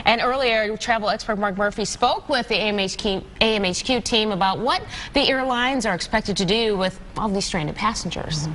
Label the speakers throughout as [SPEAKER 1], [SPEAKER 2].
[SPEAKER 1] And earlier, travel expert Mark Murphy spoke with the AMHQ team about what the airlines are expected to do with all these stranded passengers.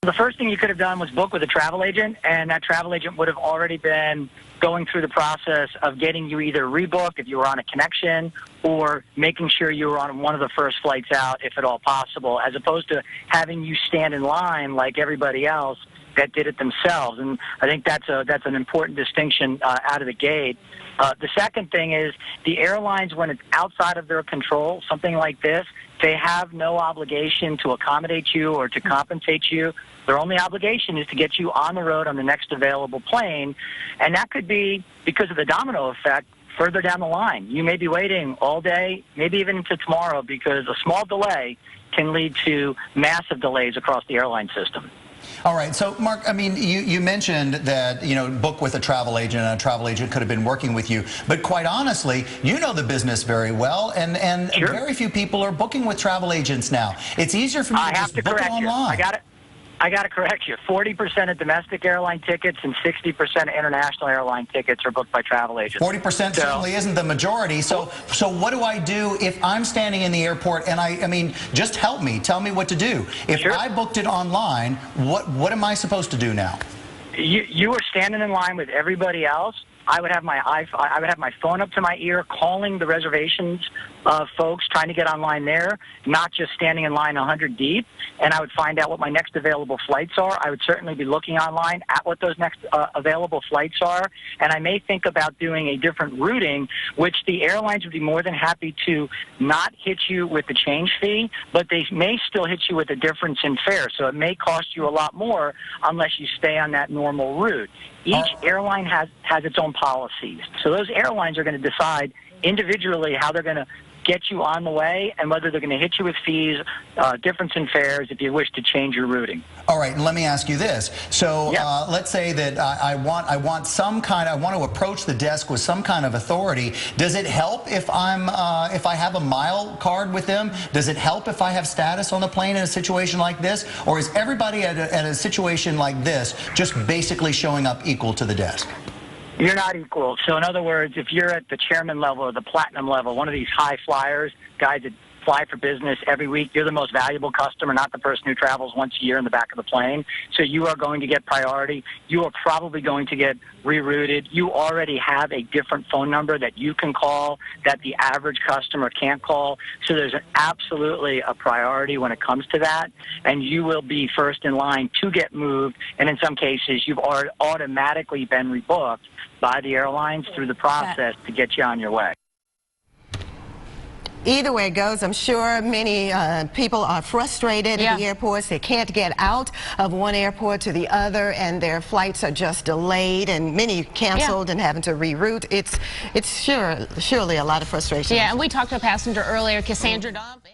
[SPEAKER 2] The first thing you could have done was book with a travel agent, and that travel agent would have already been going through the process of getting you either rebooked if you were on a connection or making sure you were on one of the first flights out, if at all possible, as opposed to having you stand in line like everybody else that did it themselves. And I think that's an important distinction out of the gate. The second thing is the airlines, when it's outside of their control, something like this, they have no obligation to accommodate you or to compensate you. Their only obligation is to get you on the road on the next available plane, and that could be, because of the domino effect, further down the line. You may be waiting all day, maybe even into tomorrow, because a small delay can lead to massive delays across the airline system.
[SPEAKER 3] All right, so Mark, I mean, you mentioned that, book with a travel agent, and a travel agent could have been working with you, but quite honestly, you know the business very well, and
[SPEAKER 2] Sure.
[SPEAKER 3] Very few people are booking with travel agents now. It's easier for me to just book it online.
[SPEAKER 2] I got to correct you. 40% of domestic airline tickets and 60% of international airline tickets are booked by travel agents.
[SPEAKER 3] 40% certainly isn't the majority. So what do I do if I'm standing in the airport and I mean, just help me. Tell me what to do. If
[SPEAKER 2] Sure.
[SPEAKER 3] I booked it online, what am I supposed to do now?
[SPEAKER 2] You were standing in line with everybody else. I would have my phone up to my ear, calling the reservations folks, trying to get online there, not just standing in line 100 deep. And I would find out what my next available flights are. I would certainly be looking online at what those next available flights are. And I may think about doing a different routing, which the airlines would be more than happy to not hit you with the change fee, but they may still hit you with a difference in fare. So it may cost you a lot more unless you stay on that normal route. Each airline has its own policies. So those airlines are going to decide individually how they're going to get you on the way and whether they're going to hit you with fees, difference in fares if you wish to change your routing.
[SPEAKER 3] All right, and let me ask you this. So let's say that I want to approach the desk with some kind of authority. Does it help if I have a mile card with them? Does it help if I have status on the plane in a situation like this? Or is everybody at a situation like this just basically showing up equal to the desk?
[SPEAKER 2] You're not equal. So in other words, if you're at the chairman level or the platinum level, one of these high flyers, guys that fly for business every week, you're the most valuable customer, not the person who travels once a year in the back of the plane. So you are going to get priority. You are probably going to get rerouted. You already have a different phone number that you can call that the average customer can't call. So there's absolutely a priority when it comes to that. And you will be first in line to get moved. And in some cases, you've automatically been rebooked by the airlines through the process to get you on your way.
[SPEAKER 4] Either way it goes, I'm sure many people are frustrated at the airports. They can't get out of one airport to the other, and their flights are just delayed, and many canceled and having to reroute. It's surely a lot of frustration.
[SPEAKER 1] Yeah, and we talked to a passenger earlier, Cassandra Dump.